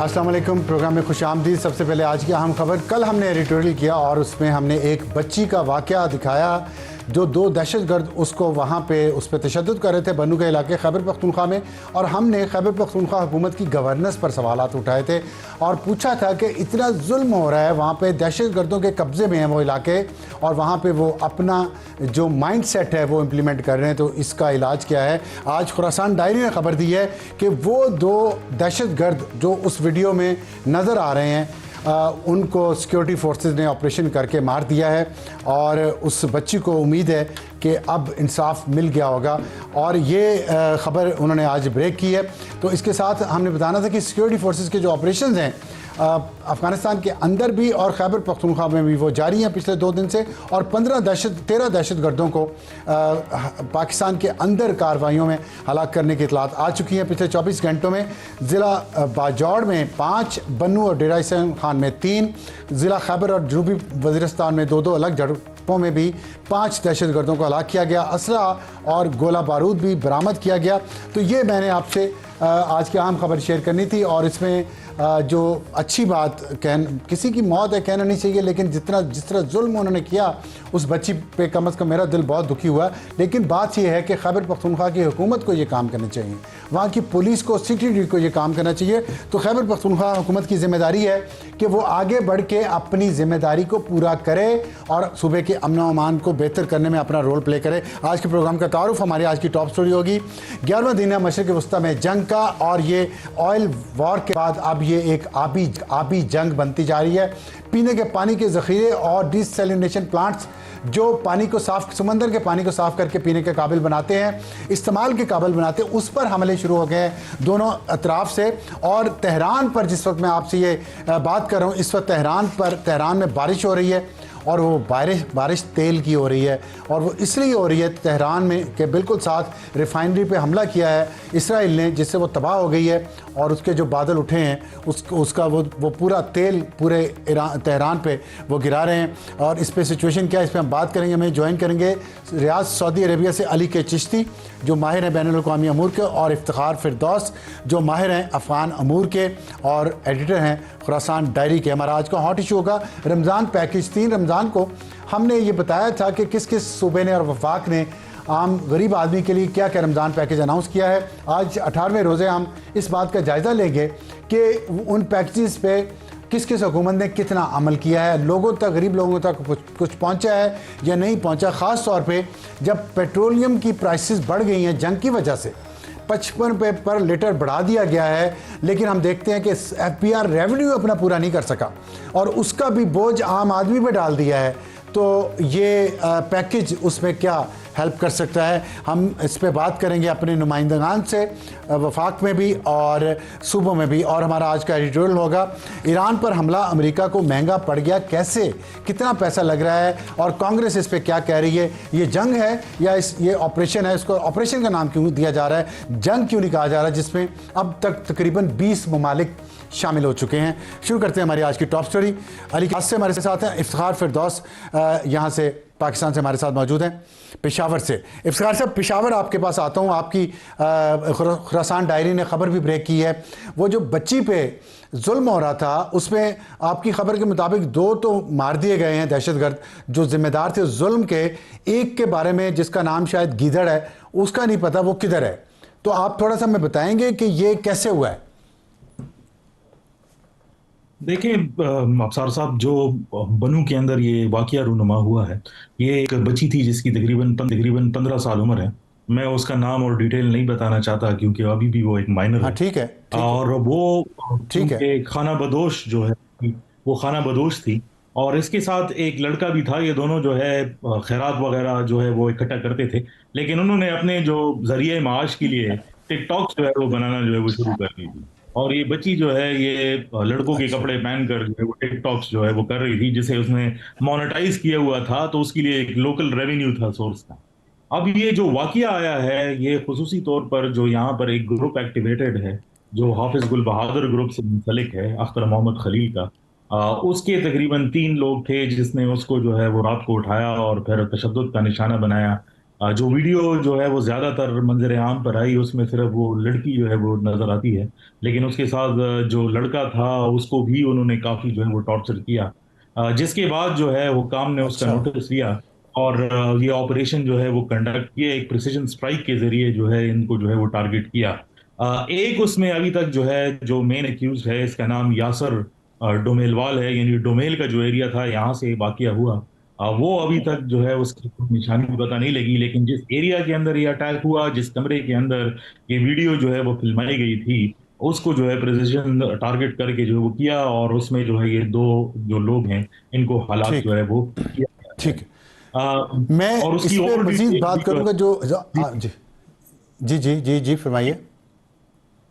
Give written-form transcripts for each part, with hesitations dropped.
अस्सलाम वालेकुम। प्रोग्राम में खुशामदीद। सबसे पहले आज की अहम खबर। कल हमने एडिटोरियल किया और उसमें हमने एक बच्ची का वाक़या दिखाया जो दो दहशतगर्द उसको वहाँ पे उस पर तशद्दुद कर रहे थे बन्नू के इलाके खैबर पख्तूनख्वा में, और हमने खैबर पख्तूनख्वा हुकूमत की गवर्नेंस पर सवालात उठाए थे और पूछा था कि इतना जुल्म हो रहा है वहाँ पे, दहशतगर्दों के कब्ज़े में है वो इलाके और वहाँ पे वो अपना जो माइंड सेट है वो इम्प्लीमेंट कर रहे हैं, तो इसका इलाज क्या है। आज खुरासान डायरी ने खबर दी है कि वो दो दहशतगर्द जो उस वीडियो में नज़र आ रहे हैं उनको सिक्योरिटी फोर्सेस ने ऑपरेशन करके मार दिया है और उस बच्ची को उम्मीद है कि अब इंसाफ मिल गया होगा। और ये ख़बर उन्होंने आज ब्रेक की है। तो इसके साथ हमने बताना था कि सिक्योरिटी फोर्सेस के जो ऑपरेशंस हैं अफ़गानिस्तान के अंदर भी और खैबर पख्तूनख्वा में भी वो जारी हैं पिछले 2 दिन से, और 13 दहशतगर्दों को पाकिस्तान के अंदर कार्रवाइयों में हलाक करने की इतलात आ चुकी हैं। पिछले 24 घंटों में ज़िला बाजौड़ में 5, बन्नू और डेरा इस्माइल खान में 3, ज़िला खैबर और जनूबी वज़ीरिस्तान में 2 अलग झड़पों में भी 5 दहशतगर्दों को हलाक किया गया। असला और गोला बारूद भी बरामद किया गया। तो ये मैंने आपसे आज की अहम खबर शेयर करनी थी। और इसमें जो अच्छी बात किसी की मौत है कहना नहीं चाहिए, लेकिन जिस तरह जुल्म उन्होंने किया उस बच्ची पे कम अज़ कम मेरा दिल बहुत दुखी हुआ। लेकिन बात यह है कि खैबर पख्तूनख्वा की हुकूमत को ये काम करना चाहिए, वहाँ की पुलिस को, सिक्योरिटी को ये काम करना चाहिए। तो खैबर पख्तूनख्वा हुकूमत की जिम्मेदारी है कि वो आगे बढ़ के अपनी जिम्मेदारी को पूरा करे और सूबे के अमन व अमान को बेहतर करने में अपना रोल प्ले करे। आज के प्रोग्राम का तारुफ हमारी आज की टॉप स्टोरी होगी। 11वां दिन है मशरिक़ वस्ता में जंग का, और ये ऑयल वॉर के बाद अब ये एक आबी जंग बनती जा रही है। पीने के पानी के ज़ख़ीरे और डिसैलिनेशन प्लांट्स जो पानी को साफ, समंदर के पानी को साफ करके पीने के काबिल बनाते हैं, इस्तेमाल के काबिल बनाते हैं, उस पर हमले शुरू हो गए हैं दोनों अतराफ से। और तेहरान पर जिस वक्त मैं आपसे ये बात कर रहा हूँ, इस वक्त तेहरान में बारिश हो रही है और वो बारिश तेल की हो रही है, और वो इसलिए हो रही है तेहरान में कि बिल्कुल साथ रिफाइनरी पे हमला किया है इसराइल ने, जिससे वो तबाह हो गई है और उसके जो बादल उठे हैं उसका वो पूरा तेल पूरे तेहरान पे वो गिरा रहे हैं। और इस पे सिचुएशन क्या है, इस पर हम बात करेंगे। हमें ज्वाइन करेंगे रियाद सऊदी अरेबिया से अली के चिश्ती जो माहिर हैं बैनुल अक़वामी अमूर के, और इफ्तिखार फिरदौस जो माहिर हैं अफ़गान अमूर के और एडिटर हैं खुरासान डायरी के। हमारा आज का हॉट इशू होगा रमज़ान पैकेज। 3 रमज़ान को हमने ये बताया था कि किस किस सूबे ने और वफाक ने आम गरीब आदमी के लिए क्या क्या रमज़ान पैकेज अनाउंस किया है। आज 18वें रोज़े हम इस बात का जायज़ा लेंगे कि उन पैकेजेस पे किस किस हुकूमत ने कितना अमल किया है, लोगों तक, गरीब लोगों तक कुछ पहुंचा है या नहीं पहुंचा। ख़ास तौर पे जब पेट्रोलियम की प्राइसेस बढ़ गई हैं जंग की वजह से, 55 रुपये पर लीटर बढ़ा दिया गया है, लेकिन हम देखते हैं कि FBR रेवेन्यू अपना पूरा नहीं कर सका और उसका भी बोझ आम आदमी पे डाल दिया है। तो ये पैकेज उसमें क्या हेल्प कर सकता है, हम इस पे बात करेंगे अपने नुमाइंदगान से वफाक में भी और सूबों में भी। और हमारा आज का एडिटोरियल होगा ईरान पर हमला अमेरिका को महंगा पड़ गया कैसे, कितना पैसा लग रहा है और कांग्रेस इस पे क्या कह रही है। ये जंग है या ये ऑपरेशन है, इसको ऑपरेशन का नाम क्यों दिया जा रहा है, जंग क्यों नहीं कहा जा रहा है, जिसमें अब तक तकरीबन 20 ममालिक शामिल हो चुके हैं। शुरू करते हैं हमारी आज की टॉप स्टोरी। अली से हमारे साथ हैं इफ्तिखार फिरदौस, यहाँ से पाकिस्तान से हमारे साथ मौजूद हैं, पेशावर से। इफ्तिखार साहब, पेशावर आपके पास आता हूँ। आपकी खुरासान डायरी ने ख़बर भी ब्रेक की है, वो जो बच्ची पे जुल्म हो रहा था उसमें आपकी खबर के मुताबिक 2 तो मार दिए गए हैं दहशतगर्द जो जिम्मेदार थे जुल्म के। एक के बारे में जिसका नाम शायद गीदड़ है, उसका नहीं पता वो किधर है। तो आप थोड़ा सा हमें बताएंगे कि ये कैसे हुआ है। देखिए अफसार साहब, जो बनू के अंदर ये वाकया रूनुमा हुआ है, ये एक बच्ची थी जिसकी तकरीबन 15 साल उम्र है। मैं उसका नाम और डिटेल नहीं बताना चाहता क्योंकि अभी भी वो एक माइनर हाँ है। ठीक है, और वो ठीक है। चूंकि खाना बदोश जो है, वो खाना बदोश थी और इसके साथ एक लड़का भी था। ये दोनों जो है खैरात वगैरह जो है वो इकट्ठा करते थे, लेकिन उन्होंने अपने जो जरिए माश के लिए टिकटॉक जो है वो बनाना जो है वो शुरू कर दी थी। और ये बच्ची जो है ये लड़कों के अच्छा, कपड़े पहनकर जो है वो टिकटॉक्स जो है वो कर रही थी, जिसे उसने मोनेटाइज किया हुआ था, तो उसके लिए एक लोकल रेवेन्यू था सोर्स था। अब ये जो वाकया आया है, ये खुसूसी तौर पर जो यहाँ पर एक ग्रुप एक्टिवेटेड है जो हाफिज गुल बहादुर ग्रुप से मुंसलिक है, अख्तर मोहम्मद खलील का, उसके तकरीबन 3 लोग थे जिसने उसको जो है वो रात को उठाया और फिर तशद्दुद का निशाना बनाया। जो वीडियो जो है वो ज्यादातर मंजर आम पर आई, उसमें सिर्फ वो लड़की जो है वो नजर आती है, लेकिन उसके साथ जो लड़का था उसको भी उन्होंने काफी जो है वो टॉर्चर किया। जिसके बाद जो है वो काम ने उसका अच्छा। नोटिस लिया और ये ऑपरेशन जो है वो कंडक्ट किया, एक प्रिसीजन स्ट्राइक के जरिए जो है इनको जो है वो टारगेट किया। एक उसमें अभी तक जो है जो मेन एक्यूज है, इसका नाम यासर डोमेलवाल है, यानी डोमेल का जो एरिया था यहाँ से वाकया हुआ। वो अभी तक जो है उसकी कोई निशानी पता नहीं लगी, लेकिन जिस एरिया के अंदर ये अटैक हुआ, जिस कमरे के अंदर ये वीडियो जो है वो फिल्माई गई थी, उसको जो है प्रिसिजन टारगेट करके जो है वो किया, और उसमें जो है ये दो जो लोग हैं इनको हालात ठीक। जो है वो किया गया है। ठीक। अ, मैं और इस उसकी पे और मजीद डिटेल भी बात जो करूंगा जो है। जी जी जी जी जी फरमाइए।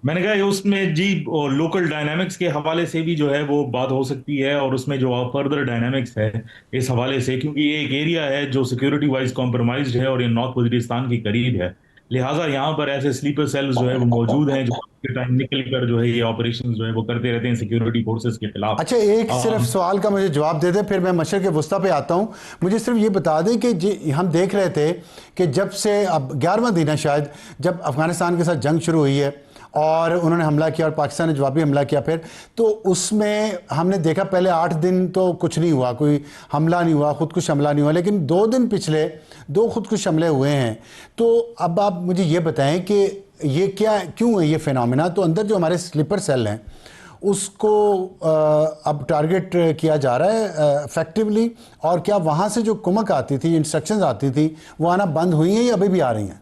मैंने कहा ये उसमें जी लोकल डायनामिक्स के हवाले से भी जो है वो बात हो सकती है, और उसमें जो फर्दर डायनामिक्स है इस हवाले से, क्योंकि ये एक एरिया है जो सिक्योरिटी वाइज कॉम्प्रोमाइज्ड है और ये नॉर्थ वजीरिस्तान के करीब है। लिहाजा यहाँ पर ऐसे स्लीपर सेल्स जो है वो मौजूद हैं जो के टाइम निकल कर जो है ये ऑपरेशन जो है वो करते रहते हैं सिक्योरिटी फोर्सेस के खिलाफ। अच्छा, एक सिर्फ सवाल का मुझे जवाब दे दें, फिर मैं मशरक़ वस्ता पे आता हूँ। मुझे सिर्फ ये बता दें कि हम देख रहे थे कि जब से अब 11वां दिन है शायद, जब अफ़गानिस्तान के साथ जंग शुरू हुई है और उन्होंने हमला किया और पाकिस्तान ने जवाबी हमला किया, फिर तो उसमें हमने देखा पहले 8 दिन तो कुछ नहीं हुआ, कोई हमला नहीं हुआ, खुदकुश हमला नहीं हुआ, लेकिन 2 दिन पिछले 2 खुदकुश हमले हुए हैं। तो अब आप मुझे ये बताएं कि ये क्या, क्यों है ये फिनोमेना? तो अंदर जो हमारे स्लीपर सेल हैं उसको अब टारगेट किया जा रहा है इफेक्टिवली, और क्या वहाँ से जो कुमक आती थी, इंस्ट्रक्शंस आती थी, वो आना बंद हुई हैं या अभी भी आ रही हैं?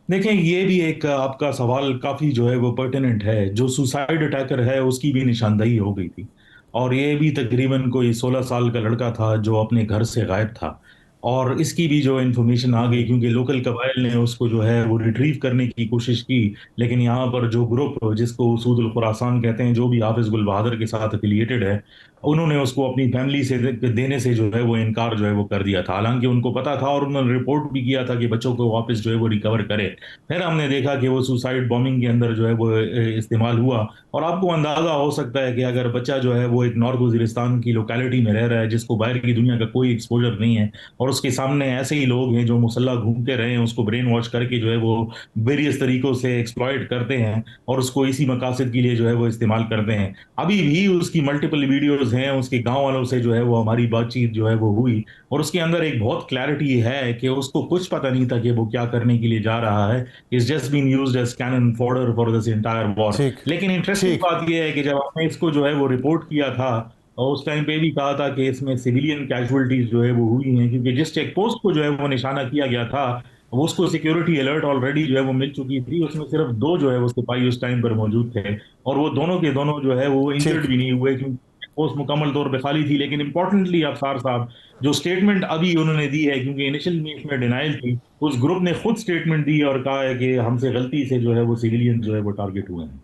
देखें, ये भी एक आपका सवाल काफी जो है वो पर्टिनेंट है। जो सुसाइड अटैकर है उसकी भी निशानदही हो गई थी, और ये भी तकरीबन कोई 16 साल का लड़का था जो अपने घर से गायब था, और इसकी भी जो इन्फॉर्मेशन आ गई, क्योंकि लोकल कबाइल ने उसको जो है वो रिट्रीव करने की कोशिश की। लेकिन यहाँ पर जो ग्रुप जिसको उसूदुल खुरासान कहते हैं, जो भी हाफिज गुल बहादुर के साथ एफिलिएटेड है, उन्होंने उसको अपनी फैमिली से देने से जो है वो इनकार जो है वो कर दिया था। हालांकि उनको पता था और उन्होंने रिपोर्ट भी किया था कि बच्चों को वापस जो है वो रिकवर करे। फिर हमने देखा कि वो सुसाइड बॉम्बिंग के अंदर जो है वो इस्तेमाल हुआ। और आपको अंदाजा हो सकता है कि अगर बच्चा जो है वो एक नॉर्थ वजीरिस्तान की लोकेलिटी में रह रहा है जिसको बाहर की दुनिया का कोई एक्सपोजर नहीं है, और उसके सामने ऐसे ही लोग हैं जो मुसल्ला घूमते रहे हैं, उसको ब्रेन वॉश करके जो है वो वेरियस तरीकों से एक्सप्लॉइट करते हैं और उसको इसी मकासद के लिए जो है वो इस्तेमाल करते हैं। अभी भी उसकी मल्टीपल वीडियोज हैं, उसके गांव वालों से जो है वो हमारी बातचीत जो है वो हुई, और उसके अंदर एक बहुत क्लैरिटी है कि उसको कुछ पता नहीं था कि वो क्या करने के लिए जा रहा है। Is just been used as cannon fodder for this entire war. ठीक। लेकिन इंटरेस्टिंग ठीक। बात यह है कि जब हमने इसको जो है वो रिपोर्ट किया था, और उस टाइम पे भी कहा था कि इसमें सिविलियन कैजुअलिटीज जो है वो हुई हैं, क्योंकि जिस चेक पोस्ट को जो है वो निशाना किया गया था वो उसको सिक्योरिटी अलर्ट ऑलरेडी जो है वो मिल चुकी थी, उसमें सिर्फ 2 जो है वो सिपाही उस टाइम पर मौजूद थे, और वो दोनों के दोनों जो है वो ठीक। इंजर्ड भी नहीं हुए, क्योंकि पोस्ट मुकम्मल तौर पे खाली थी। लेकिन इंपॉर्टेंटली अफसार साहब, जो स्टेटमेंट अभी उन्होंने दी है, क्योंकि इनिशियल में इसमें डिनाइल थी, उस ग्रुप ने खुद स्टेटमेंट दी और कहा है कि हमसे गलती से जो है वो सिविलियन जो है वो टारगेट हुए हैं।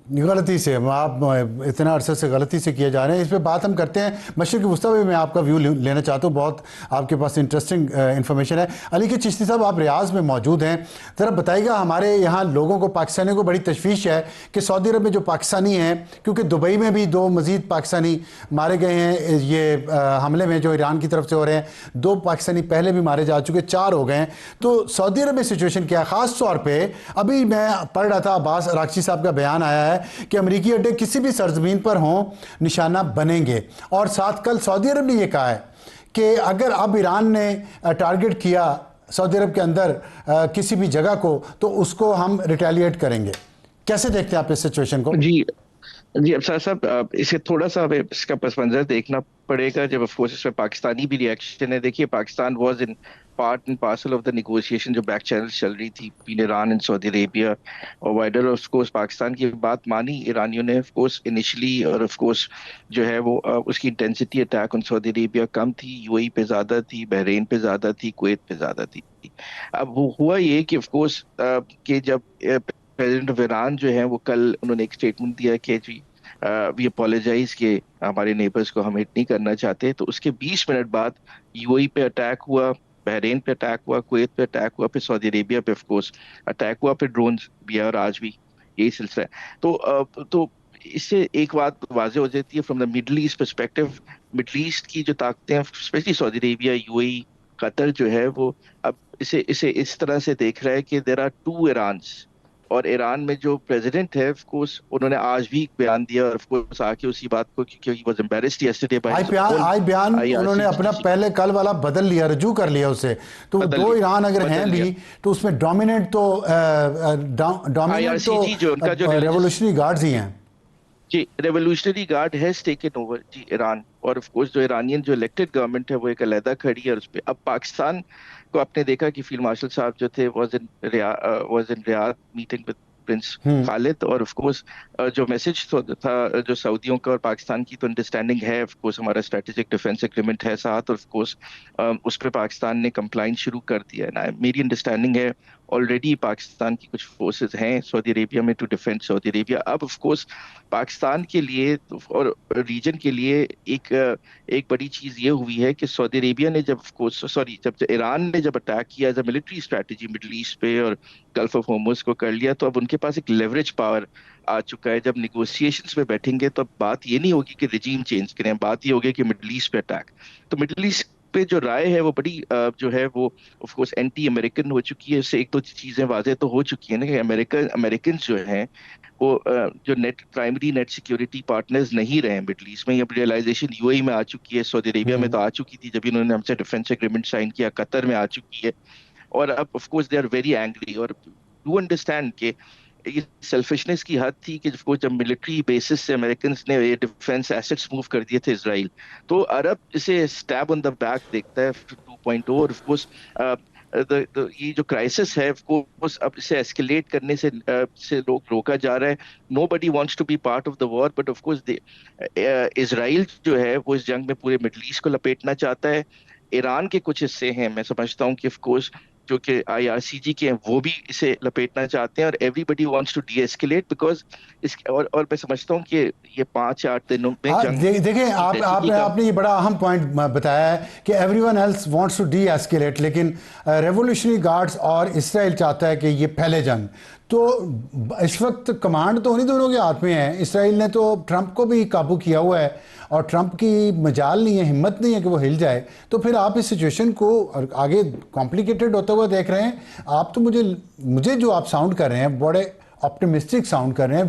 गलती से आप इतना अरसे से गलती से किए जा रहे हैं, इस पे बात हम करते हैं। मशरक़ वस्ता में मैं आपका व्यू लेना चाहता हूँ, बहुत आपके पास इंटरेस्टिंग इन्फॉर्मेशन है। अली के चिश्ती साहब, आप रियाज में मौजूद हैं, ज़रा बताइएगा, हमारे यहाँ लोगों को, पाकिस्तानियों को बड़ी तशवीश है कि सऊदी अरब में जो पाकिस्तानी हैं, क्योंकि दुबई में भी 2 मज़ीद पाकिस्तानी मारे गए हैं ये हमले में जो ईरान की तरफ से हो रहे हैं, 2 पाकिस्तानी पहले भी मारे जा चुके, 4 हो गए हैं। तो सऊदी अरब में सिचुएशन क्या है? ख़ास तौर पर अभी मैं पढ़ रहा था, अब्बास अरागची साहब का बयान आया है कि अमेरिकी अड्डे किसी भी सरजमीन पर हों निशाना बनेंगे, और साथ कल सऊदी अरब ने यह कहा है कि अगर अब ईरान ने टारगेट किया सऊदी अरब के अंदर किसी भी जगह को, तो उसको हम रिटेलिएट करेंगे। कैसे देखते हैं आप इस सिचुएशन को? जी जी, अब साहब इसे थोड़ा सा हमें इसका पस मंजर देखना पड़ेगा, जब ऑफ कोर्स इसमें पाकिस्तानी भी रिएक्शन है। देखिए, Pakistan was in part and parcel of the negotiation जो बैक चैनल चल रही थी between Iran and Saudi Arabia, और वाइडर ऑफ कोर्स पाकिस्तान की बात मानी ईरानियों ने ऑफ कोर्स इनिशियली, और ऑफ कोर्स जो है वो उसकी intensity attack on Saudi Arabia कम थी, यूएई पे ज्यादा थी, बहरीन पे ज्यादा थी, कुवैत पे ज्यादा थी। अब वो हुआ ये कि ऑफ कोर्स कि जब प्रेसिडेंट ऑफ ईरान जो है वो कल उन्होंने एक स्टेटमेंट दिया कि जी वी अपोलोजाइज कि हमारे नेबर्स को हम हिट नहीं करना चाहते, तो उसके 20 मिनट बाद यूएई पे अटैक हुआ, बहरीन पे अटैक हुआ, कुवैत पे अटैक हुआ, फिर सऊदी अरेबिया पे ऑफ कोर्स अटैक हुआ, फिर ड्रोन्स भी है, और आज भी यही सिलसिला है। तो इससे एक बात वाज़ेह हो जाती है from the Middle east perspective. Middle east की जो ताकतें, specially Saudi Arabia, UAE Qatar जो है वो अब इसे इसे इस तरह से देख रहा है कि देयर आर टू ईरान्स। और ईरान में जो प्रेसिडेंट है ऑफ कोर्स उन्होंने आज भी एक बयान दिया, और ऑफ कोर्स आके उसी बात को, क्योंकि he was embarrassed yesterday by I बयान उन्होंने अपना आईआरसीजी पहले कल वाला बदल लिया, रजू कर लिया उसे। तो बदल दो ईरान अगर बदल हैं लिया। भी तो उसमें डोमिनेंट तो आईआरसीजी जो उनका जो रिलीजियस, रेवोल्यूशनरी गार्ड्स ही हैं। The revolutionary guard has taken over the Iran. और ऑफ कोर्स जो ईरानियन जो इलेक्टेड गवर्नमेंट है वो एक अलहदा खड़ी है, और उस पे अब पाकिस्तान को आपने देखा कि फील्ड मार्शल साहब जो थे was in Riyadh meeting with Prince Khalid. और ऑफ कोर्स जो मैसेज था जो सऊदियों का और पाकिस्तान की तो अंडरस्टैंडिंग है, ऑफ कोर्स हमारा स्ट्रेटेजिक डिफेंस एग्रीमेंट है साथ, और ऑफ कोर्स उस पर पाकिस्तान ने कंप्लाइंस शुरू कर दिया है ना। मेरी अंडरस्टैंडिंग है ऑलरेडी पाकिस्तान की कुछ फोर्सेस हैं सऊदी अरेबिया में टू डिफेंड सऊदी अरेबिया। अब ऑफ कोर्स पाकिस्तान के लिए और रीजन के लिए एक बड़ी चीज ये हुई है कि सऊदी अरेबिया ने जब जब ईरान ने जब अटैक किया as a military strategy Middle East पे और गल्फ ऑफ होर्मुज को कर लिया, तो अब उनके पास एक लेवरेज पावर आ चुका है। जब निगोशिएशंस में बैठेंगे तो अब बात ये नहीं होगी कि रिजीम चेंज करें, बात ये होगी कि मिडल ईस्ट पे अटैक। तो मिडल ईस्ट पे जो राय है वो बड़ी जो है वो ऑफ कोर्स एंटी अमेरिकन हो चुकी है। इससे एक दो चीजें वाजे तो हो चुकी है ना कि अमेरिकन जो हैं वो जो प्राइमरी नेट सिक्योरिटी पार्टनर्स नहीं रहे मिडल ईस्ट में। अब रियलाइजेशन यूएई में आ चुकी है, सऊदी अरेबिया में तो आ चुकी थी जब इन्होंने हमसे डिफेंस एग्रीमेंट साइन किया, कतर में आ चुकी है। और अब of course they are very angry, और डू अंडरस्टैंड कि ये सेल्फिशनेस की हद थी कि जब मिलिट्री बेसिस से अमेरिकन ने ये डिफेंस एसेट्स मूव कर दिए थे इसराइल, तो अरब इसे स्टैब ऑन द बैक देखता है 2.0। और ऑफ कोर्स ये जो क्राइसिस है कोर्स अब इसे एस्केलेट करने से रोका जा रहा है। Nobody wants to be part of the war, but of course Israel जो है वो इस जंग में पूरे मिडल ईस्ट को लपेटना चाहता है। ईरान के कुछ हिस्से हैं, मैं समझता हूँ कि ऑफ कोर्स जो कि आईआरसीजी के हैं वो भी इसे लपेटना चाहते हैं, और everybody wants to de escalate because इस और मैं समझता हूँ कि ये 5-8 दिनों में जंग देखिए आपने ये बड़ा अहम पॉइंट बताया है कि everyone else wants to de escalate, लेकिन रेवोल्यूशनरी गार्ड्स और इसराइल चाहता है कि ये फैले जंग। तो इस वक्त कमांड तो उन्हीं दोनों के हाथ में है। इसराइल ने तो ट्रंप को भी काबू किया हुआ है और ट्रंप की मजाल नहीं है, हिम्मत नहीं है कि वो हिल जाए। तो फिर आप इस सिचुएशन को आगे कॉम्प्लिकेटेड होते हुए देख रहे हैं। आप तो मुझे जो आप साउंड कर रहे हैं बड़े ऑप्टिमिस्टिक साउंड कर रहे हैं,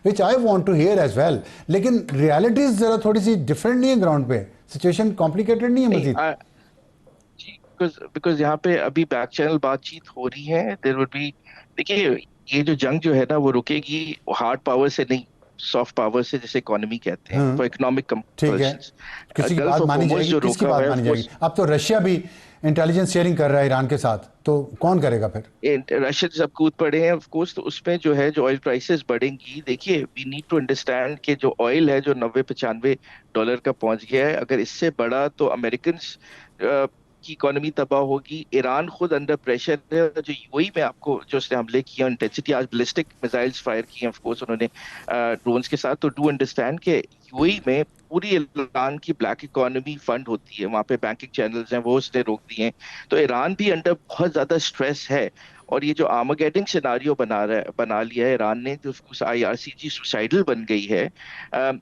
which I want to hear as well, लेकिन रियलिटीज जरा थोड़ी सी डिफरेंट नहीं है ग्राउंड पे। सिचुएशन कॉम्प्लिकेटेड नहीं है मजीद। बिकॉज यहाँ पे अभी बैक चैनल बातचीत हो रही है। देयर वुड बी, देखिए ये जो जंग जो है ना वो रुकेगी हार्ड पावर से नहीं, सॉफ्ट पावर से, जैसे इकोनॉमी कहते हैं, तो इकोनॉमिक कंपल्शंस। किसी की बात मानी जाएगी, किसकी बात मानी जाएगी? अब तो रशिया भी इंटेलिजेंस शेयरिंग कर रहा है ईरान के साथ, तो कौन करेगा फिर? रशियन सब कूद पड़े हैं ऑफ कोर्स, तो उसमें जो है जो ऑयल प्राइसेस बढ़ेंगी। देखिए वी नीड टू अंडरस्टैंड कि जो ऑयल है जो $90-95 का पहुंच गया है, अगर इससे बढ़ा तो अमेरिकन की इकोनॉमी तबाह होगी। ईरान खुद अंडर प्रेशर है, जो यूएई में आपको जो उसने हमले किए इंटेंसिटी, आज बैलिस्टिक मिसाइल्स फायर किए ऑफ कोर्स उन्होंने ड्रोन्स के साथ। तो डू अंडरस्टैंड कि यूएई में पूरी ईरान की ब्लैक इकोनॉमी फंड होती है, वहां पे बैंकिंग चैनल्स हैं वो उसने रोक दिए हैं। तो ईरान भी अंडर बहुत ज्यादा स्ट्रेस है, और ये जो आर्मागेडन सिनारियो बना लिया है ईरान ने, जो आईआरसीजी सुसाइडल बन गई है,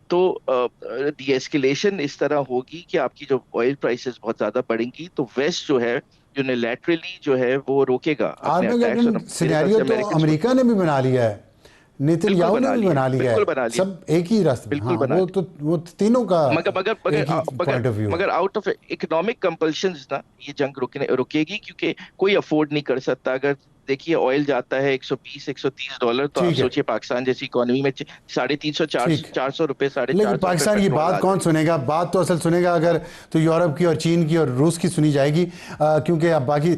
तो डी एस्केलेशन इस तरह होगी कि आपकी जो ऑयल प्राइसेस बहुत ज्यादा बढ़ेंगी, तो वेस्ट जो है यूनिलैटरली जो है वो रोकेगा अपने आर्मागेडन सिनेरियो। तो अमेरिका ने भी बना लिया है, नेतन्याहू ने भी बना लिया है, सब एक ही रास्ते। हाँ, वो तीनों का पॉइंट ऑफ व्यू। मगर आउट ऑफ इकोनॉमिक कंपल्शंस ना ये जंग रुकेगी, क्योंकि कोई अफोर्ड नहीं कर सकता। अगर देखिए ऑयल जाता है $120-130, तो आप सोचिए पाकिस्तान जैसी इकोनॉमी में 350-400 रुपए, 450। लेकिन पाकिस्तान की बात कौन सुनेगा? बात तो असल सुनेगा अगर तो यूरोप की और चीन की और रूस की सुनी जाएगी, क्योंकि अब बाकी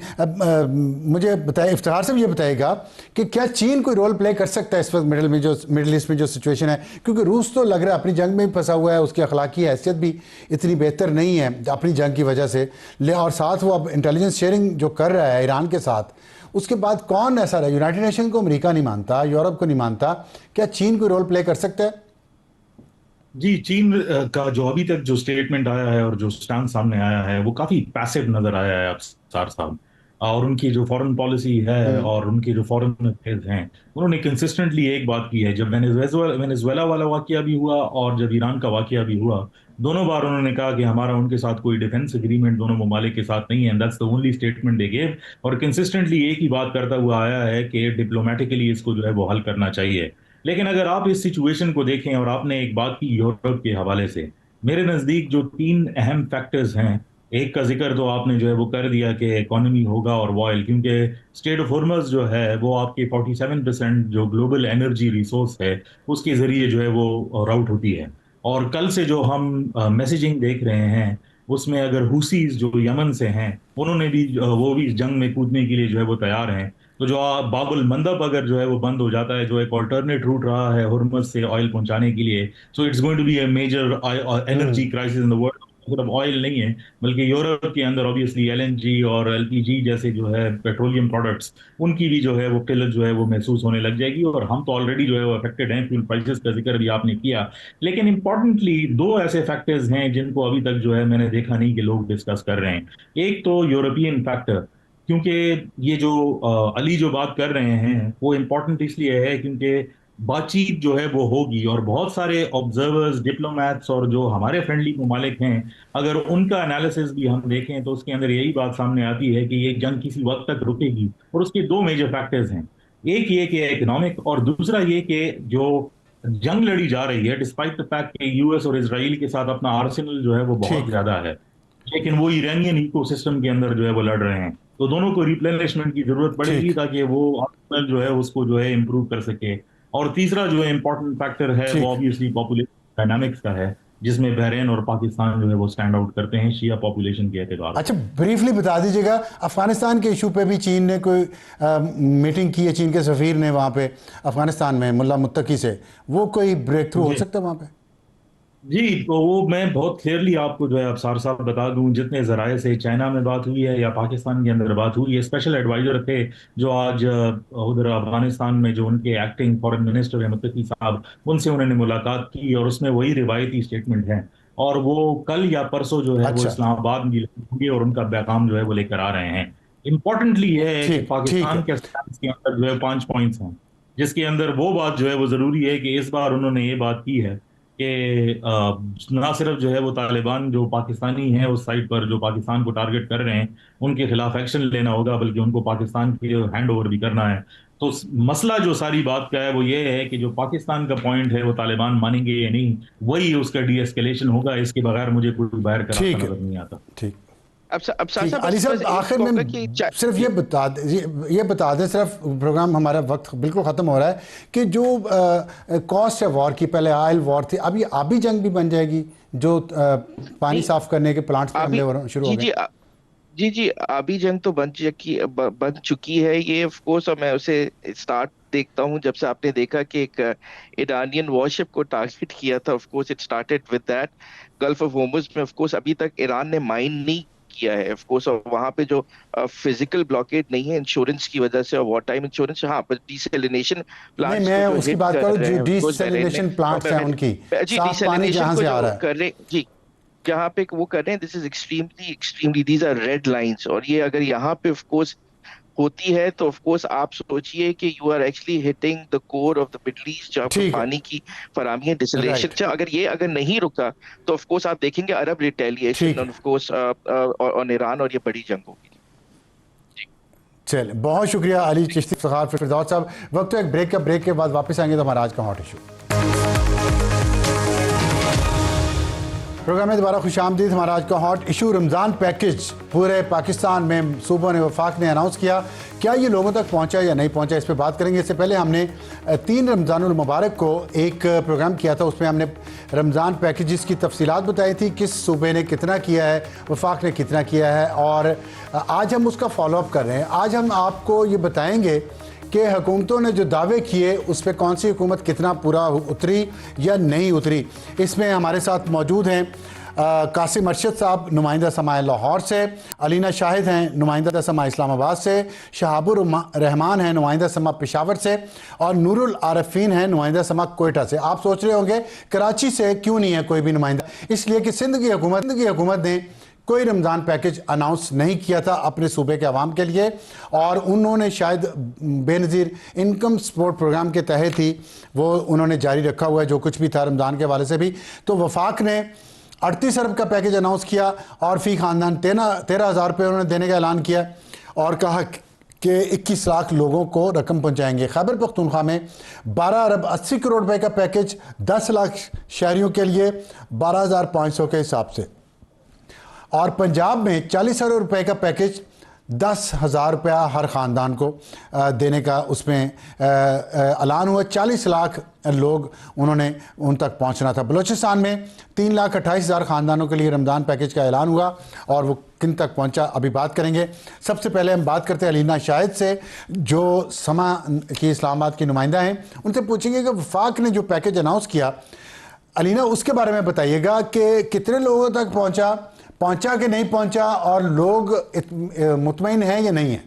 मुझे बताए इफ्तिखार से भी ये बताएगा कि क्या चीन कोई रोल प्ले कर सकता है इस वक्त मिडल ईस्ट में जो सिचुएशन है, क्योंकि रूस तो लग रहा है अपनी जंग में भी फंसा हुआ है, उसकी अखलाकी हैसियत भी इतनी बेहतर नहीं है अपनी जंग की वजह से, और साथ वो अब इंटेलिजेंस शेयरिंग जो कर रहा है ईरान के साथ। उसके बाद कौन ऐसा रहा? यूनाइटेड नेशन को अमेरिका नहीं मानता, यूरोप को नहीं मानता, क्या चीन कोई रोल प्ले कर सकता है? जी, चीन का जो अभी तक जो स्टेटमेंट आया है और जो स्टैंड सामने आया है वो काफी पैसिव नजर आया है अफसार साहब। और उनकी जो फॉरेन पॉलिसी है और उनके जो फॉरेन अफेयर्स हैं, उन्होंने कंसिस्टेंटली एक बात की है। जब वेनेजुएला वाला वाकया भी हुआ और जब ईरान का वाकया भी हुआ, दोनों बार उन्होंने कहा कि हमारा उनके साथ कोई डिफेंस एग्रीमेंट दोनों ममालिक के साथ नहीं है। That's the only statement they gave. और कंसिस्टेंटली एक ही बात करता हुआ आया है कि डिप्लोमेटिकली इसको जो है वो हल करना चाहिए। लेकिन अगर आप इस सिचुएशन को देखें, और आपने एक बात की यूरोप के हवाले से, मेरे नज़दीक जो तीन अहम फैक्टर्स हैं, एक का जिक्र तो आपने जो है वो कर दिया कि इकोनॉमी होगा और ऑयल, क्योंकि स्टेट ऑफ हॉर्मज़ जो है वो आपके 47% जो ग्लोबल एनर्जी रिसोर्स है उसके ज़रिए जो है वो राउट होती है। और कल से जो हम मैसेजिंग देख रहे हैं, उसमें अगर हुसीज जो यमन से हैं, उन्होंने भी वो भी जंग में कूदने के लिए जो है वो तैयार हैं। तो जो बाबुल मंदब अगर जो है वो बंद हो जाता है, जो एक ऑल्टरनेट रूट रहा है हॉर्मज़ से ऑयल पहुंचाने के लिए, so it's going to be a major energy crisis in the world. सिर्फ ऑयल नहीं है, बल्कि यूरोप के अंदर ऑब्वियसली एलएनजी और एलपीजी जैसे जो है पेट्रोलियम प्रोडक्ट्स, उनकी भी जो है वो किल्लत जो है वो महसूस होने लग जाएगी। और हम तो ऑलरेडी जो है वो अफेक्टेड हैं, फ्यूल प्राइसेस का जिक्र भी आपने किया। लेकिन इंपॉर्टेंटली दो ऐसे फैक्टर्स हैं जिनको अभी तक जो है मैंने देखा नहीं कि लोग डिस्कस कर रहे हैं। एक तो यूरोपियन फैक्टर, क्योंकि ये जो अली जो बात कर रहे हैं वो इम्पोर्टेंट इसलिए है क्योंकि बातचीत जो है वो होगी, और बहुत सारे ऑब्जर्वर्स, डिप्लोमैट्स और जो हमारे फ्रेंडली ममालिक हैं, अगर उनका एनालिसिस भी हम देखें तो उसके अंदर यही बात सामने आती है कि ये जंग किसी वक्त तक रुकेगी। और उसके दो मेजर फैक्टर्स हैं, एक ये कि इकोनॉमिक, और दूसरा ये कि जो जंग लड़ी जा रही है, डिस्पाइट द फैक्ट कि यूएस और इसराइल के साथ अपना आर्सेनल जो है वो बहुत ठीक। ज्यादा है, लेकिन वो ईरानियन इकोसिस्टम के अंदर जो है वो लड़ रहे हैं। तो दोनों को रिप्लेनिशमेंट की जरूरत पड़ेगी ठीक। ताकि वो आर्सेनल जो है उसको जो है इम्प्रूव कर सके। और तीसरा जो है इंपॉर्टेंट फैक्टर है वो ठीक। ऑब्वियसली पॉपुलेशन डायनामिक्स का है, जिसमें बहरीन और पाकिस्तान जो है वो स्टैंड आउट करते हैं शिया पॉपुलेशन के एतबार अच्छा, से। ब्रीफली बता दीजिएगा, अफगानिस्तान के इशू पे भी चीन ने कोई मीटिंग की है, चीन के सफीर ने वहाँ पे अफगानिस्तान में मुल्ला मुत्तकी से, वो कोई ब्रेक थ्रू हो जी सकता है वहाँ पे? जी, तो वो मैं बहुत क्लियरली आपको जो है अब सार साफ बता दूं, जितने जराए से चाइना में बात हुई है या पाकिस्तान के अंदर बात हुई है, स्पेशल एडवाइजर थे जो आज उधर अफगानिस्तान में जो उनके एक्टिंग फॉरेन मिनिस्टर है मुत्तकी साहब, उनसे उन्होंने मुलाकात की और उसमें वही रिवायती स्टेटमेंट है। और वो कल या परसों जो है वो अच्छा। इस्लामाबाद में होंगे और उनका पैगाम जो है वो लेकर आ रहे हैं। इम्पोर्टेंटली ये है कि ठीक। ठीक पाकिस्तान है। के स्टैंड के अंदर जो है 5 पॉइंट्स हैं, जिसके अंदर वो बात जो है वो जरूरी है कि इस बार उन्होंने ये बात की है कि ना सिर्फ जो है वो तालिबान जो पाकिस्तानी हैं उस साइड पर जो पाकिस्तान को टारगेट कर रहे हैं उनके खिलाफ एक्शन लेना होगा, बल्कि उनको पाकिस्तान की हैंड ओवर भी करना है। तो मसला जो सारी बात का है वो ये है कि जो पाकिस्तान का पॉइंट है वो तालिबान मानेंगे या नहीं, वही उसका डी एस्केलेशन होगा। इसके बगैर मुझे कोई बाहर का रास्ता ठीक है। नजर नहीं आता। ठीक। अब ठीक। साहब अली बस साहब, बस एक आखिर में कहूंगा कि सिर्फ ये बता दें, ये बता दें, सिर्फ प्रोग्राम हमारा वक्त बिल्कुल ख़त्म हो रहा है, कि जो कॉस्ट है वॉर की, पहले ऑयल वॉर थी, अब ये आबी जंग भी बन जाएगी, जो पानी नहीं, साफ करने के प्लांट्स पे हमले शुरू हो जी गए। जी जी आबी जंग तो बन चुकी है ये, ऑफ कोर्स। और मैं उसे स्टार्ट देखता हूँ जब से आपने देखा कि एक ईरानियन वॉरशिप को टारगेट किया था। Of course it started with that. Gulf of Hormuz में ऑफ कोर्स अभी तक ईरान ने माइन नहीं किया है ऑफ कोर्स, और वहां पे जो फिजिकल ब्लॉकेड नहीं है इंश्योरेंस की वजह से, और वार टाइम इंश्योरेंस, हाँ, पर डिसैलिनेशन नहीं, प्लांट्स को मैं जो उसकी हिट बात कर करूँ रहे जो हैं ऑफ कोर्स बहरीन ने, डिसैलिनेशन और प्लांट्स हैं उनकी, जी साफ पानी डिसैलिनेशन जहाँ को से आ जो रहा है। कर रहे जी, जहाँ पे वो कर रहे हैं, this is extremely extremely, these are red lines. और ये अगर यहाँ पे ऑफ कोर्स होती है तो ऑफ कोर्स आप सोचिए कि you are actually hitting the core of the Middle East, जहाँ पे ठीक है। पानी की फराहमी है, डिसलेशन। राइट। अगर नहीं रुका तो ऑफ कोर्स आप देखेंगे अरब ठीक रिटेलिएशन है। ऑफ कोर्स ऑन ईरान, और ये बड़ी जंग होगी। चलिए, बहुत शुक्रिया अली चिश्ती, इफ्तिखार फिरदौस साहब। वक्त तो एक ब्रेक का, ब्रेक के बाद वापस आएंगे तो हमारा आज का हॉट इशू प्रोग्राम में दोबारा खुशामदीद। हमारा आज का हॉट इशू रमज़ान पैकेज पूरे पाकिस्तान में सूबों ने, वफाक ने अनाउंस किया, क्या ये लोगों तक पहुंचा या नहीं पहुंचा, इस पे बात करेंगे। इससे पहले हमने 3 रमज़ानुल मुबारक को एक प्रोग्राम किया था, उसमें हमने रमज़ान पैकेजेस की तफसीलात बताई थी, किस सूबे ने कितना किया है, वफाक ने कितना किया है, और आज हम उसका फॉलोअप कर रहे हैं। आज हम आपको ये बताएंगे कि हुकूमतों ने जो दावे किए उस पर कौन सी हुकूमत कितना पूरा उतरी या नहीं उतरी। इसमें हमारे साथ मौजूद हैं कासिम अरशद साहब, नुमाइंदा समा लाहौर से, अलीना शाहिद हैं नुमाइंदा समा इस्लामाबाद से, शहाबुर रहमान हैं नुमाइंदा समा पेशावर से, और नूरुल आरफीन हैं नुमाइंदा समा कोयटा से। आप सोच रहे होंगे कराची से क्यों नहीं है कोई भी नुमाइंदा, इसलिए कि सिंध की हुकूमत ने कोई रमज़ान पैकेज अनाउंस नहीं किया था अपने सूबे के अवाम के लिए, और उन्होंने शायद बेनज़ीर इनकम सपोर्ट प्रोग्राम के तहत ही वो उन्होंने जारी रखा हुआ है जो कुछ भी था रमज़ान के हवाले से भी। तो वफाक ने 38 अरब का पैकेज अनाउंस किया और फ़ी ख़ानदान 13,000 रुपये उन्होंने देने का ऐलान किया और कहा कि 21 लाख लोगों को रकम पहुंचाएंगे। खैबर पख्तूनख्वा में 12 अरब 80 करोड़ रुपए का पैकेज 10 लाख शहरियों के लिए 12,500 के हिसाब से, और पंजाब में 40 अरब रुपए का पैकेज 10,000 रुपया हर ख़ानदान को देने का उसमें ऐलान हुआ। 40 लाख लोग उन्होंने उन तक पहुंचना था। बलूचिस्तान में 3,28,000 ख़ानदानों के लिए रमज़ान पैकेज का ऐलान हुआ और वो किन तक पहुंचा अभी बात करेंगे। सबसे पहले हम बात करते हैं अलीना शाहिद से जो समा की इस्लामाबाद की नुमाइंदा हैं। उनसे पूछेंगे कि वफाक ने जो पैकेज अनाउंस किया, अलीना उसके बारे में बताइएगा कि कितने लोगों तक पहुंचा कि नहीं पहुंचा, और लोग मुतमईन हैं या नहीं हैं?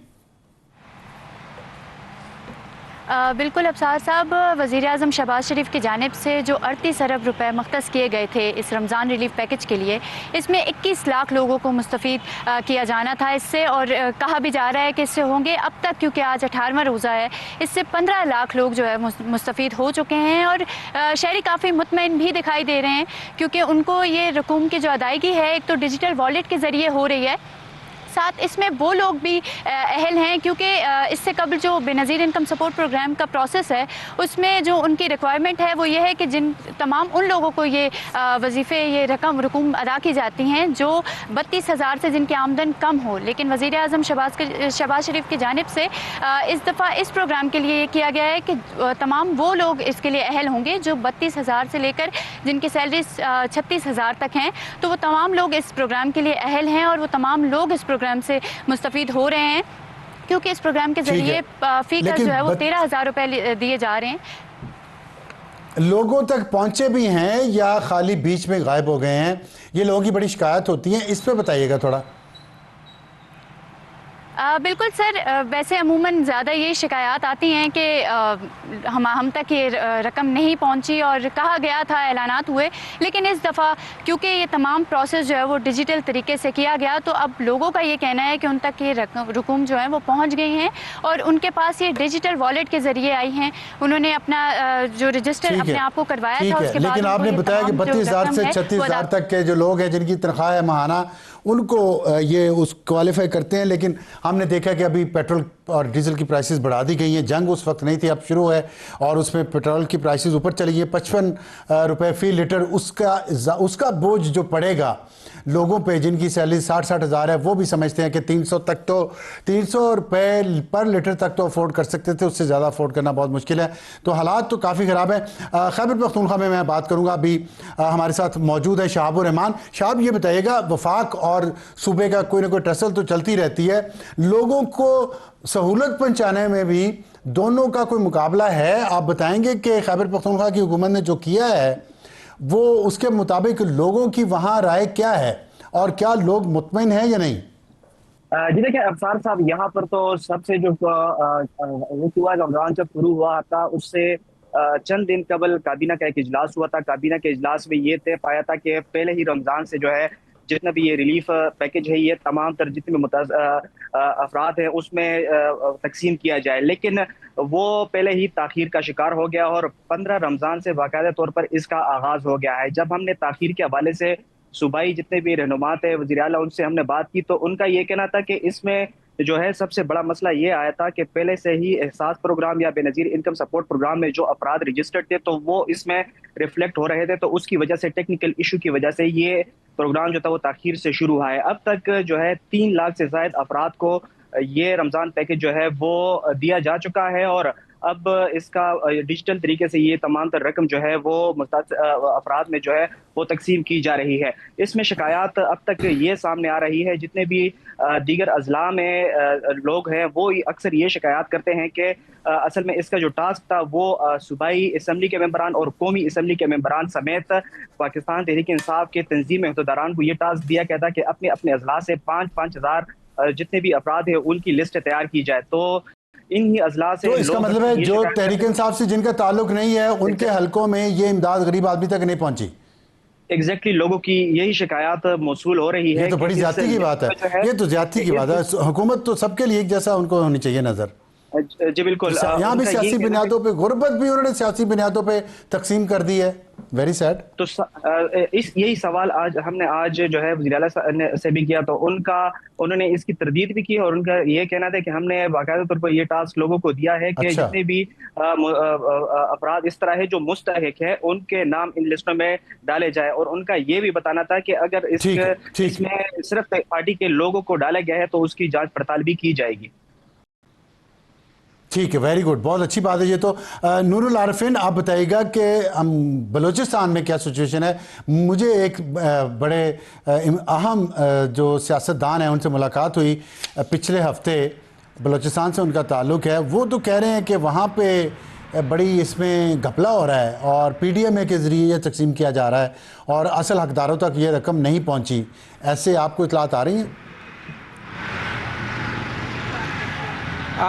बिल्कुल अफसार साहब, वज़ीर-ए-आज़म शहबाज शरीफ की जानिब से जो 38 अरब रुपए मुख्तस किए गए थे इस रमज़ान रिलीफ पैकेज के लिए, इसमें 21 लाख लोगों को मुस्तफ़ीद किया जाना था इससे, और कहा भी जा रहा है कि इससे होंगे अब तक, क्योंकि आज 18वां रोज़ा है, इससे 15 लाख लोग जो है मुस्तफ़ीद हो चुके हैं। और शहरी काफ़ी मुतमईन भी दिखाई दे रहे हैं क्योंकि उनको ये रकूम की जो अदायगी है एक तो डिजिटल वॉलेट के ज़रिए हो रही है, साथ इसमें वो लोग भी अहल हैं क्योंकि इससे कबल जो बेनज़ीर इनकम सपोर्ट प्रोग्राम का प्रोसेस है उसमें जो उनकी रिक्वायरमेंट है वो ये है कि जिन तमाम उन लोगों को ये वजीफ़े ये रकूम अदा की जाती हैं जो 32,000 से जिनकी आमदन कम हो। लेकिन वज़ीर-ए-आज़म शहबाज शरीफ की जानिब से इस दफ़ा इस प्रोग्राम के लिए ये किया गया है कि तमाम वो लोग इसके लिए अहल होंगे जो 32,000 से लेकर जिनकी सैलरी 36,000 तक हैं, तो वो तमाम लोग इस प्रोग्राम के लिए अहल हैं और वो तमाम लोग इस प्रोग्राम से मुस्तफीद हो रहे हैं क्योंकि इस प्रोग्राम के जरिए फी का जो है वो 13,000 रुपए दिए जा रहे हैं। लोगों तक पहुंचे भी हैं या खाली बीच में गायब हो गए हैं, ये लोगों की बड़ी शिकायत होती है, इस पे बताइएगा थोड़ा। बिल्कुल सर, वैसे अमूमन ज़्यादा ये शिकायत आती हैं कि हम तक ये रकम नहीं पहुंची और कहा गया था, ऐलानात हुए, लेकिन इस दफ़ा क्योंकि ये तमाम प्रोसेस जो है वो डिजिटल तरीके से किया गया तो अब लोगों का ये कहना है कि उन तक ये रकूम जो है वो पहुंच गई हैं और उनके पास ये डिजिटल वॉलेट के ज़रिए आई हैं। उन्होंने अपना जो रजिस्टर अपने आप को करवाया था उसके बाद, लेकिन आपने बताया कि 32,000 से 36,000 तक के जो लोग हैं जिनकी तनख्वाह है माहाना, उनको ये उस क्वालिफाई करते हैं। लेकिन हमने देखा कि अभी पेट्रोल और डीजल की प्राइसेस बढ़ा दी गई हैं, जंग उस वक्त नहीं थी, अब शुरू है और उसमें पेट्रोल की प्राइसेस ऊपर चली गई, 55 रुपये फ़ी लीटर। उसका बोझ जो पड़ेगा लोगों पे जिनकी सैलरी 60-60 हज़ार है, वो भी समझते हैं कि 300 तक तो 300 रुपये पर लीटर तक तो अफोर्ड कर सकते थे, उससे ज़्यादा अफोर्ड करना बहुत मुश्किल है। तो हालात तो काफ़ी ख़राब है। खैबर पख्तूनख्वा में मैं बात करूँगा, अभी हमारे साथ मौजूद है शहाबुर रहमान। शहाब, ये बताइएगा, वफाक और सूबे का कोई ना कोई टसल तो चलती रहती है, लोगों को सहूलत पहुँचाने में भी दोनों का कोई मुकाबला है। आप बताएंगे कि खैबर पख्तूनख्वा की हुकूमत ने जो किया है वो उसके मुताबिक लोगों की वहाँ राय क्या है और क्या लोग मुतमईन हैं या नहीं? जी देखिए अफसार साहब, यहाँ पर तो सबसे जो हुआ रमजान जब शुरू हुआ था उससे चंद दिन कबल काबीना का एक इजलास हुआ था। काबीना के इजलास में ये तय पाया था कि पहले ही रमजान से जो है जितना भी ये रिलीफ पैकेज है ये तमाम तर जितने अफराद हैं उसमें तकसीम किया जाए, लेकिन वो पहले ही ताखीर का शिकार हो गया और 15 रमजान से बाकायदा तौर पर इसका आगाज हो गया है। जब हमने ताखीर के हवाले से सूबाई जितने भी रहनुमा थे, वज़ीर आला, उनसे हमने बात की तो उनका ये कहना था कि इसमें जो है सबसे बड़ा मसला ये आया था कि पहले से ही एहसास प्रोग्राम या बेनज़ीर इनकम सपोर्ट प्रोग्राम में जो अफराद रजिस्टर्ड थे तो वो इसमें रिफ्लेक्ट हो रहे थे, तो उसकी वजह से टेक्निकल इशू की वजह से ये प्रोग्राम जो था वो ताखीर से शुरू हुआ है। अब तक जो है 3 लाख से ज़ायद अफराद को ये रमज़ान पैकेज जो है वो दिया जा चुका है और अब इसका डिजिटल तरीके से ये तमाम तर रकम जो है वो मुस्तहक़ अफराद में जो है वो तकसीम की जा रही है। इसमें शिकायत अब तक ये सामने आ रही है, जितने भी दीगर अजला में लोग हैं वो अक्सर ये शिकायत करते हैं कि असल में इसका जो टास्क था वो सूबाई असम्बली के मेंबरान और कौमी असम्बली के मेंबरान समेत पाकिस्तान तहरीक इंसाफ के तंजीम अहदेदारान को ये टास्क दिया गया था कि अपने अपने अजला से 5-5 हज़ार जितने भी अफराद हैं उनकी लिस्ट तैयार की जाए। तो इन ही अजला से, तो इसका मतलब है जो तहरीक इंसाफ से जिनका ताल्लुक नहीं है उनके हलकों में ये इमदाद गरीब आदमी तक नहीं पहुंची। एग्जैक्टली लोगों की यही शिकायत मौसूल हो रही है। ये तो बड़ी ज्यादती की बात है, ये तो ज्यादती की बात है। हुकूमत तो सबके लिए एक जैसा उनको होनी चाहिए नज़र। जी बिल्कुल, यहाँ भी उनका ये सियासी कहना है। बुनियादों पे गुर्बत भी उन्होंने सियासी बुनियादों पे तकसीम कर दी है। Very sad. तो इस यही सवाल हमने जो है वज़ीर आला से भी किया, तो उन्होंने इसकी तरदीद भी की और उनका ये कहना था कि हमने बाकायदा तौर पर ये टास्क लोगों को दिया है कि अच्छा। जितने भी अपराध इस तरह है जो मुस्तहक है उनके नाम इन लिस्टों में डाले जाए। और उनका ये भी बताना था कि अगर इसमें सिर्फ पार्टी के लोगों को डाला गया है तो उसकी जांच पड़ताल भी की जाएगी। ठीक है, वेरी गुड, बहुत अच्छी बात है ये तो। नूरुल आरिफिन, आप बताइएगा कि बलूचिस्तान में क्या सिचुएशन है। मुझे एक बड़े अहम जो सियासतदान है उनसे मुलाकात हुई पिछले हफ्ते, बलूचिस्तान से उनका ताल्लुक़ है। वो तो कह रहे हैं कि वहाँ पे बड़ी इसमें घपला हो रहा है और PDMA के ज़रिए ये तकसीम किया जा रहा है और असल हकदारों तक ये रकम नहीं पहुँची। ऐसे आपको इतलात आ रही हैं?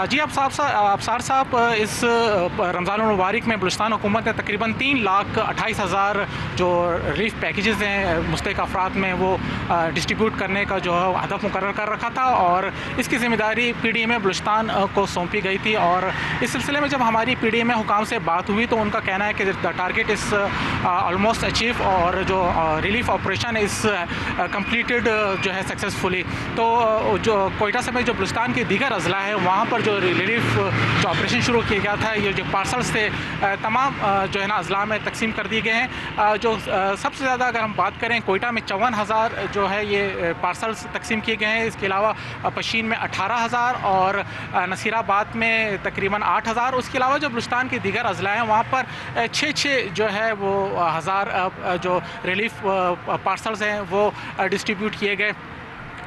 जी अफसार साहब, इस रमज़ान मुबारक में बलूचिस्तान हुकूमत ने तकरीबन 3,28,000 जो रिलीफ पैकेजेस हैं मुस्तहक अफराद में वो डिस्ट्रीब्यूट करने का जो हदफ मुकर्रर कर रखा था और इसकी ज़िम्मेदारी PDMA बलूचिस्तान को सौंपी गई थी। और इस सिलसिले में जब हमारी PDMA हुकाम से बात हुई तो उनका कहना है कि द टारगेट इस ऑलमोस्ट अचीव और जो रिलीफ ऑपरेशन इस कम्प्लीटेड जो है सक्सेसफुली। तो जो कोयटा समेत जो बलूचिस्तान के दीगर अजला है वहाँ पर जो रिलीफ जो ऑपरेशन शुरू किया गया था, ये जो पार्सल्स थे तमाम जो है ना अजला में तकसीम कर दिए गए हैं। जो सबसे ज़्यादा अगर हम बात करें कोयटा में 54,000 जो है ये पार्सल्स तकसीम किए गए हैं। इसके अलावा पशीन में 18,000 और नसीराबाद में तकरीबन 8,000। उसके अलावा जो बलूचिस्तान के दीगर अजला हैं वहाँ पर 6 जो है वो 1,000 जो रिलीफ पार्सल्स हैं वो डिस्ट्रीब्यूट किए गए।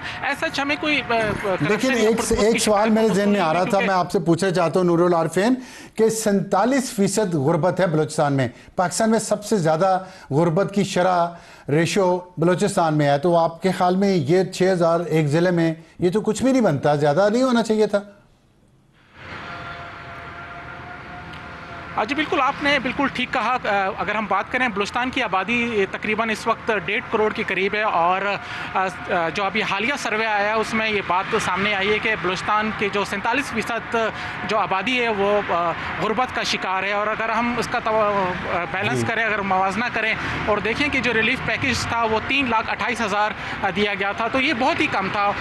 ऐसा हमें कोई लेकिन एक सवाल मेरे जहन में आ रहा था, मैं आपसे पूछना चाहता हूँ नूरुल आरिफिन कि 47% गुर्बत है बलूचिस्तान में। पाकिस्तान में सबसे ज़्यादा गुर्बत की शरह रेशो बलूचिस्तान में है, तो आपके ख्याल में ये 6,000 एक ज़िले में ये तो कुछ भी नहीं बनता, ज़्यादा नहीं होना चाहिए था? जी बिल्कुल, आपने बिल्कुल ठीक कहा। अगर हम बात करें बलूचिस्तान की आबादी तकरीबन इस वक्त 1.5 करोड़ के करीब है और जो अभी हालिया सर्वे आया है उसमें ये बात सामने आई है कि बलूचिस्तान के जो 47% जो आबादी है वो गुर्बत का शिकार है। और अगर हम इसका बैलेंस करें, अगर मुवाजना करें और देखें कि जो रिलीफ पैकेज था वो 3,28,000 दिया गया था, तो ये बहुत ही कम था।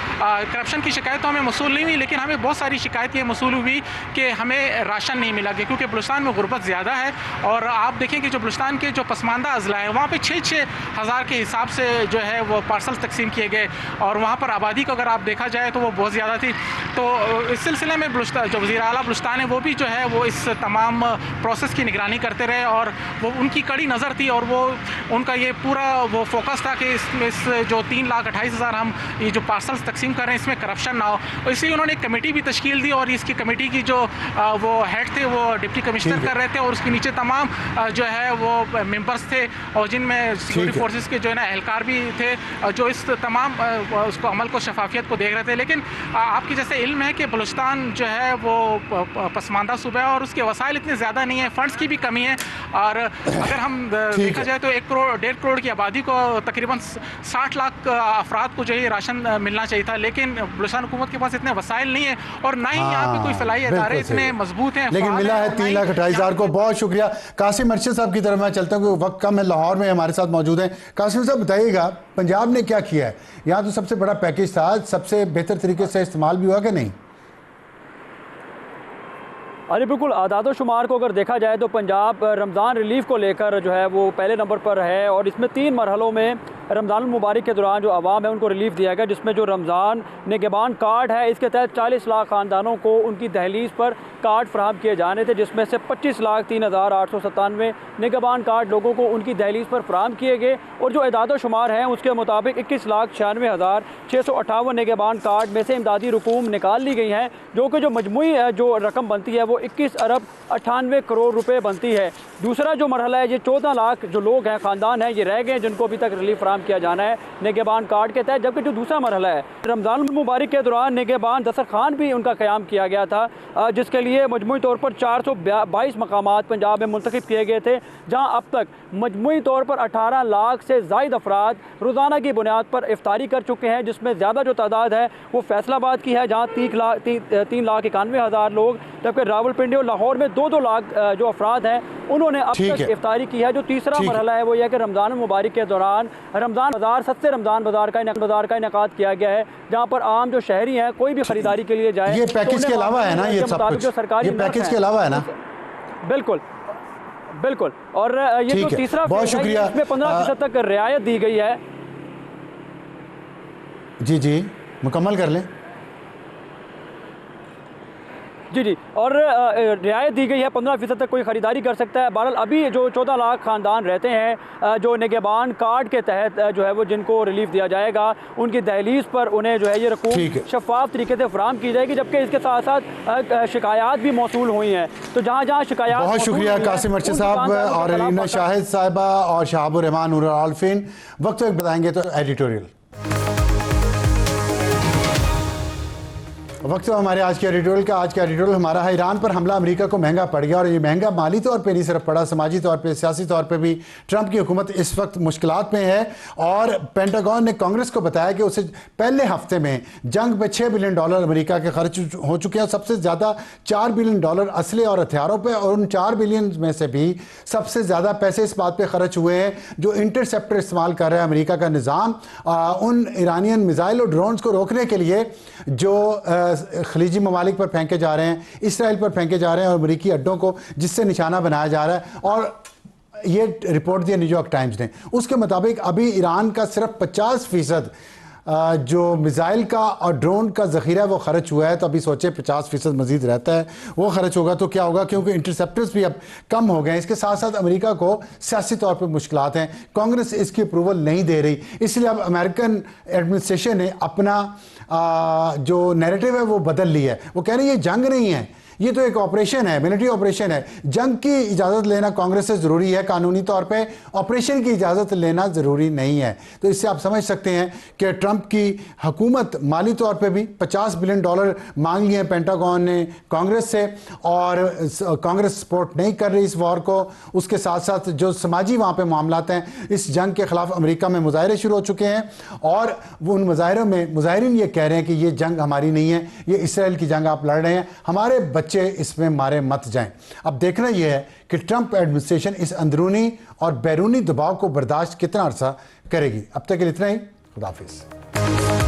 करप्शन की शिकायत तो हमें मसूल नहीं हुई, लेकिन हमें बहुत सारी शिकायत ये मसूल हुई कि हमें राशन नहीं मिला, क्योंकि बलूचिस्तान में गुर्बत ज़्यादा है। और आप देखें कि जो बलूचिस्तान के जो पसमानदा अजला है वहाँ पे 6-6 हज़ार के हिसाब से जो है वो पार्सल तकसीम किए गए और वहाँ पर आबादी को अगर आप देखा जाए तो वो बहुत ज़्यादा थी। तो इस सिलसिले में जो वज़ीर आला बलूचिस्तान है वो भी जो है वो इस तमाम प्रोसेस की निगरानी करते रहे और वो उनकी कड़ी नज़र थी और वो उनका ये पूरा वो फोकस था कि इस जो 3,28,000 हम ये जो पार्सल्स तकसीम कर रहे हैं इसमें करप्शन ना हो। इसलिए उन्होंने एक कमेटी भी तश्कील दी और इसकी कमेटी की जो वो हेड थे वो डिप्टी कमिश्नर कर रहे थे और उसके नीचे तमाम जो है वो मेंबर्स थे और जिनमें सिक्योरिटी फोर्सेस के जो है ना एहलकार भी थे जो इस तमाम उसको अमल को शफाफियत को देख रहे थे। लेकिन आपकी जैसे इल्म है कि बलूचिस्तान जो है वो पसमानदा सूबा है और उसके वसाइल इतने ज़्यादा नहीं है, फंड्स की भी कमी है। और अगर हम देखा जाए तो 1.5 करोड़ की आबादी को तकरीबन 60 लाख अफराद को जो है राशन मिलना चाहिए था, लेकिन बलूचिस्तान हुकूमत के पास इतने वसाइल नहीं है और ना ही यहाँ पे कोई फलाई इदारे इतने मजबूत हैं, लेकिन मिला है 3,28,000 को। बहुत शुक्रिया। कासिम अरशद साहब की तरफ मैं चलता हूँ, वक्त कम है, लाहौर में हमारे साथ मौजूद हैं। कासिम साहब बताइएगा, पंजाब ने क्या किया है? यहाँ तो सबसे बड़ा पैकेज था, सबसे बेहतर तरीके से इस्तेमाल भी हुआ कि नहीं? अरे बिल्कुल, आदाद शुमार को अगर देखा जाए तो पंजाब रमज़ान रिलीफ को लेकर जो है वो पहले नंबर पर है और इसमें 3 मरहलों में रमज़ान मुबारक के दौरान जो आवाम है उनको रिलीफ दिया गया, जिसमें जो रमज़ान निगहबान कार्ड है इसके तहत 40 लाख ख़ानदानों को उनकी दहलीज पर कार्ड फराहम किए जाने थे, जिसमें से 25,03,897 निगहबान कार्ड लोगों को उनकी दहलीज पर फराहम किए गए। और जो आदाद शुमार हैं उसके मुताबिक 21,96,658 निगहबान कार्ड में से इमदादी रकूम निकाल ली गई हैं, जो कि जो मजमूई जो रकम बनती है वो 21 अरब 98 करोड़ रुपए बनती है। दूसरा जो मरहला है, ये 14 लाख जो लोग हैं, ख़ानदान हैं, ये रह गए जिनको अभी तक रिलीफ फराहम क़याम किया जाना है निगहबान कार्ड के तहत। जबकि जो दूसरा मरहला है रमज़ान मुबारक के दौरान निगहबान दस्तरखान भी उनका क़याम किया गया था, जिसके लिए मजमूई तौर पर 422 मकामात पंजाब में मुंतखब किए गए थे, जहाँ अब तक मजमूई तौर पर 18 लाख से ज़ायद अफराद रोज़ाना की बुनियाद पर इफ्तारी कर चुके हैं, जिसमें ज़्यादा जो तादाद है वो फैसलाबाद की है जहाँ 3,91,000 लोग, जबकि रावलपिंडी और लाहौर में 2-2 लाख जो अफराद हैं उन्होंने अब तक इफ्तारी की है। जो तीसरा मरहला है वो यह कि रमज़ान मुबारक के दौरान रमज़ान बाज़ार सस्ते रमज़ान बाज़ार का इनेकाद किया गया है, जहाँ पर आम जो शहरी हैं कोई भी खरीदारी के लिए जाए। ये पैकेज के अलावा है ना, ये सब कुछ ये पैकेज के अलावा है ना? बिल्कुल बिल्कुल। और ये जो तीसरा बहुत शुक्रिया, इसमें 15% तक रियायत दी गई है। जी मुकम्मल कर लें। जी और रियायत दी गई है, 15% तक कोई ख़रीदारी कर सकता है। बहरहाल अभी जो 14 लाख ख़ानदान रहते हैं जो निगहबान कार्ड के तहत जो है वो जिनको रिलीफ दिया जाएगा, उनकी दहलीज पर उन्हें जो है ये रकूम शफाफ तरीके से फराहम की जाएगी। जबकि इसके साथ साथ शिकायत भी मौसूल हुई हैं, तो जहाँ जहाँ शिकायत। बहुत शुक्रिया कासिम अर्शद साहब और रीना शाहिद साहिबा और शहाबुर रहमान नूर आलफिन। वक्त बताएंगे तो एडिटोरियल वक्त हमारे आज के एडिटोरियल का। आज का एडिटोरियल हमारा है ईरान पर हमला अमेरिका को महंगा पड़ गया, और ये महंगा माली तौर पे नहीं सिर्फ पड़ा, समाजी तौर पे सियासी तौर पे भी ट्रंप की हुकूमत इस वक्त मुश्किलात में है। और पेंटागन ने कांग्रेस को बताया कि उसे पहले हफ्ते में जंग पे $6 बिलियन अमेरिका के खर्च हो चुके हैं। सबसे ज़्यादा $4 बिलियन असले और हथियारों पर, और उन $4 बिलियन में से भी सबसे ज़्यादा पैसे इस बात पर खर्च हुए हैं जो इंटरसेप्टर इस्तेमाल कर रहा है अमेरिका का निज़ाम, उन ईरानियन मिज़ाइल और ड्रोन्स को रोकने के लिए जो खलीजी ममालिक पर फेंके जा रहे हैं, इसराइल पर फेंके जा रहे हैं और अमरीकी अड्डों को जिससे निशाना बनाया जा रहा है। और ये रिपोर्ट दिया न्यूयॉर्क टाइम्स ने, उसके मुताबिक अभी ईरान का सिर्फ 50% जो मिज़ाइल का और ड्रोन का ज़ख़ीरा वो खर्च हुआ है। तो अभी सोचे 50% मज़ीद रहता है, वो खर्च होगा तो क्या होगा, क्योंकि इंटरसेप्टर्स भी अब कम हो गए हैं। इसके साथ साथ अमेरिका को सियासी तौर पर मुश्किलात हैं, कांग्रेस इसकी अप्रूवल नहीं दे रही, इसलिए अब अमेरिकन एडमिनिस्ट्रेशन ने अपना जो नैरेटिव है वो बदल लिया है। वो कह रही है ये जंग नहीं है, ये तो एक ऑपरेशन है, मिलिट्री ऑपरेशन है। जंग की इजाज़त लेना कांग्रेस से ज़रूरी है कानूनी तौर पे, ऑपरेशन की इजाज़त लेना ज़रूरी नहीं है। तो इससे आप समझ सकते हैं कि ट्रंप की हुकूमत माली तौर पे भी $50 बिलियन मांग लिए हैं पेंटागन ने कांग्रेस से, और कांग्रेस सपोर्ट नहीं कर रही इस वॉर को। उसके साथ साथ जो समाजी वहाँ पर मामलात हैं, इस जंग के ख़िलाफ़ अमेरिका में मुजाहरे शुरू हो चुके हैं, और वो उन मुजाहरों में मुजाहरीन ये कह रहे हैं कि ये जंग हमारी नहीं है, ये इसराइल की जंग आप लड़ रहे हैं, हमारे बच्चे इसमें मारे मत जाएं। अब देखना यह है कि ट्रंप एडमिनिस्ट्रेशन इस अंदरूनी और बैरूनी दबाव को बर्दाश्त कितना अरसा करेगी। अब तक के लिए इतना ही। खुदा हाफिज़।